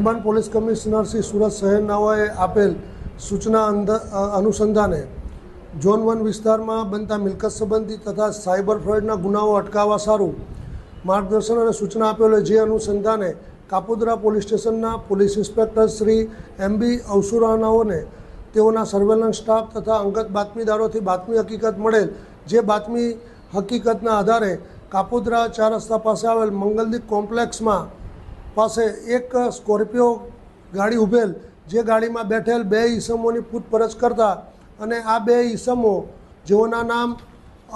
મહેરબાન police commissioner Shri Surat શહેરનાઓએ આપેલ સૂચના અનુસંધાને ઝોન 1 વિસ્તારમાં બનતા મિલકત સંબંધી તથા સાયબર ફ્રોડના ગુનાઓ અટકાવવા સારું માર્ગદર્શન અને સૂચના આપેલ જે અનુસંધાને કાપોદ્રા પોલીસ સ્ટેશનના પોલીસ ઇન્સ્પેક્ટર શ્રી MB અવસુરાનાઓને તેઓના સર્વેલન્સ સ્ટાફ તથા અંગત બાતમીદારોથી બાતમી હકીકત મળેલ, જે બાતમી હકીકતના આધારે કાપોદ્રા 4 રસ્તા પાસે આવેલ મંગલદીપ કોમ્પ્લેક્સમાં પાસે એક સ્કોર્પિયો ગાડી ઉભેલ, જે ગાડીમાં બેઠેલ 2 ઈસમોની પૂછપરછ કરતા અને આ 2 ઈસમો જેઓના નામ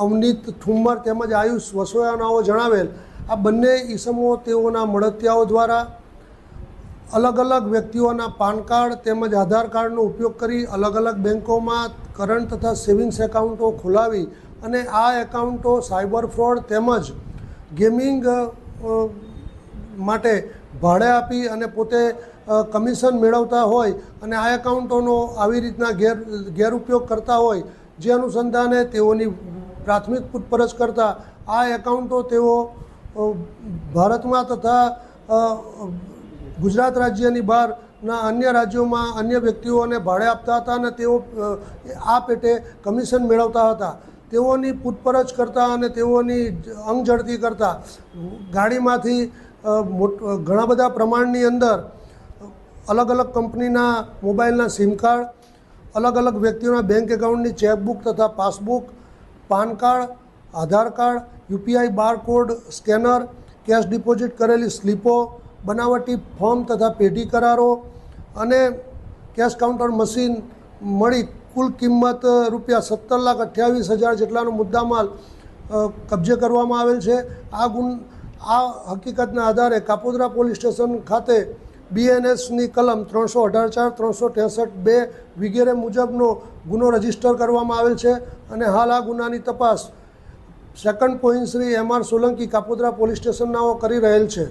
અવનીત ઠુમ્મર તેમજ આયુષ વસોયાનાઓ જણાવેલ, આ બંને ઈસમો તેઓના મળતિયાઓ દ્વારા અલગ અલગ વ્યક્તિઓના પાન કાર્ડ તેમજ આધાર કાર્ડનો ઉપયોગ કરી અલગ અલગ બેન્કોમાં કરંટ તથા સેવિંગ્સ એકાઉન્ટો ખોલાવી અને આ એકાઉન્ટો સાયબર ફ્રોડ તેમજ ગેમિંગ માટે ભાડે આપી અને પોતે કમિશન મેળવતા હોય અને આ એકાઉન્ટોનો આવી રીતના ગેરઉપયોગ કરતા હોય, જે અનુસંધાને તેઓની પ્રાથમિક પૂછપરછ કરતાં આ એકાઉન્ટો તેઓ ભારતમાં તથા ગુજરાત રાજ્યની બહારના અન્ય રાજ્યોમાં અન્ય વ્યક્તિઓને ભાડે આપતા હતા અને તેઓ આ પેટે કમિશન મેળવતા હતા. તેઓની પૂછપરછ કરતાં અને તેઓની અંગઝડતી કરતાં ગાડીમાંથી ઘણા બધા પ્રમાણની અંદર અલગ અલગ કંપનીના મોબાઈલના સિમ કાર્ડ, અલગ અલગ વ્યક્તિઓના બેંક એકાઉન્ટની ચેકબુક તથા passbook, PAN card, Aadhaar card, UPI barcode scanner, cash deposit કરેલી સ્લીપો, બનાવટી ફોર્મ તથા પેઢી કરારો અને કેશ કાઉન્ટર મશીન મળી કુલ કિંમત ₹17,28,000 જેટલાનો મુદ્દામાલ કબજે કરવામાં આવેલ છે. આ હકીકતના આધારે કાપોદ્રા પોલીસ સ્ટેશન ખાતે BNSની કલમ 318(4), 363(2) વગેરે મુજબનો ગુનો રજીસ્ટર કરવામાં આવેલ છે અને હાલ આ ગુનાની તપાસ second point Shri MR Solanki Kapodra police સ્ટેશનનાઓ કરી રહેલ છે.